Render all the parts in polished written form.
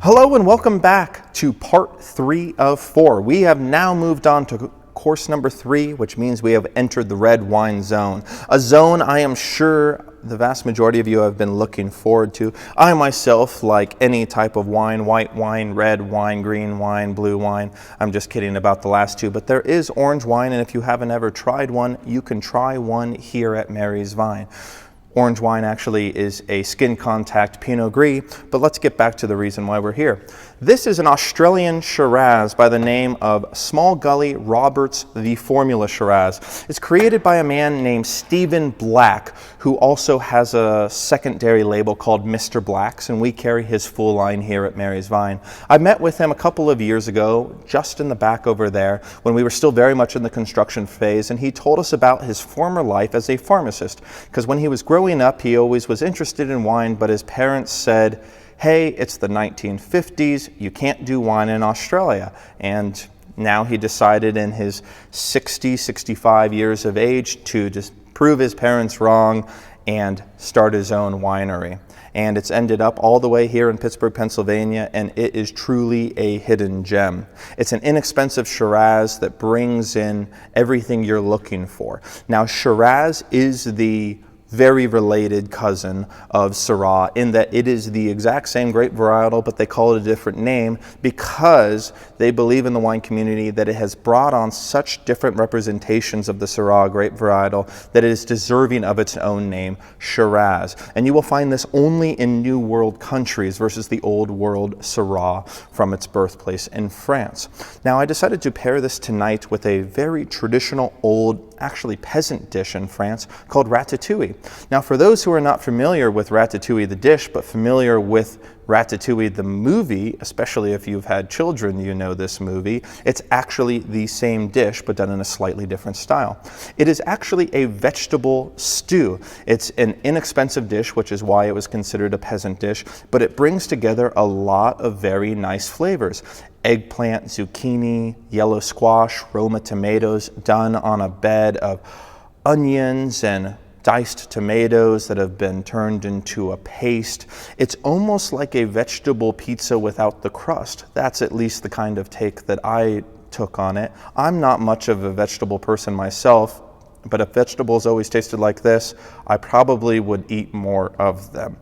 Hello and welcome back to part 3 of 4. We have now moved on to course number 3, which means we have entered the red wine zone. A zone I am sure the vast majority of you have been looking forward to. I myself like any type of wine, white wine, red wine, green wine, blue wine. I'm just kidding about the last two, but there is orange wine, and if you haven't ever tried one, you can try one here at Mary's Vine. Orange wine actually is a skin contact Pinot Gris, but let's get back to the reason why we're here. This is an Australian Shiraz by the name of Small Gully Roberts the Formula Shiraz. It's created by a man named Stephen Black, who also has a secondary label called Mr. Black's, and we carry his full line here at Mary's Vine. I met with him a couple of years ago, just in the back over there, when we were still very much in the construction phase, and he told us about his former life as a pharmacist, because when he was growing up, he always was interested in wine, but his parents said, hey, it's the 1950s, you can't do wine in Australia. And now he decided in his 65 years of age to just prove his parents wrong and start his own winery. And it's ended up all the way here in Pittsburgh, Pennsylvania, and it is truly a hidden gem. It's an inexpensive Shiraz that brings in everything you're looking for. Now, Shiraz is the very related cousin of Syrah in that it is the exact same grape varietal, but they call it a different name because they believe in the wine community that it has brought on such different representations of the Syrah grape varietal that it is deserving of its own name, Shiraz. And you will find this only in New World countries versus the Old World Syrah from its birthplace in France. Now, I decided to pair this tonight with a very traditional old, actually peasant dish in France called ratatouille. Now, for those who are not familiar with ratatouille the dish, but familiar with Ratatouille the movie, especially if you've had children, you know this movie, it's actually the same dish, but done in a slightly different style. It is actually a vegetable stew. It's an inexpensive dish, which is why it was considered a peasant dish, but it brings together a lot of very nice flavors. Eggplant, zucchini, yellow squash, Roma tomatoes, done on a bed of onions and diced tomatoes that have been turned into a paste. It's almost like a vegetable pizza without the crust. That's at least the kind of take that I took on it. I'm not much of a vegetable person myself, but if vegetables always tasted like this, I probably would eat more of them.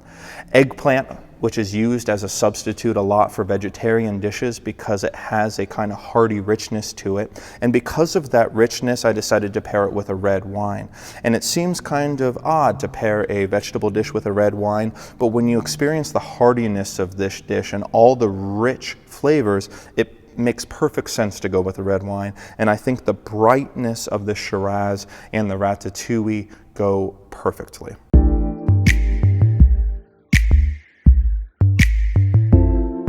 Eggplant, which is used as a substitute a lot for vegetarian dishes because it has a kind of hearty richness to it. And because of that richness, I decided to pair it with a red wine. And it seems kind of odd to pair a vegetable dish with a red wine, but when you experience the heartiness of this dish and all the rich flavors, it makes perfect sense to go with a red wine. And I think the brightness of the Shiraz and the ratatouille go perfectly.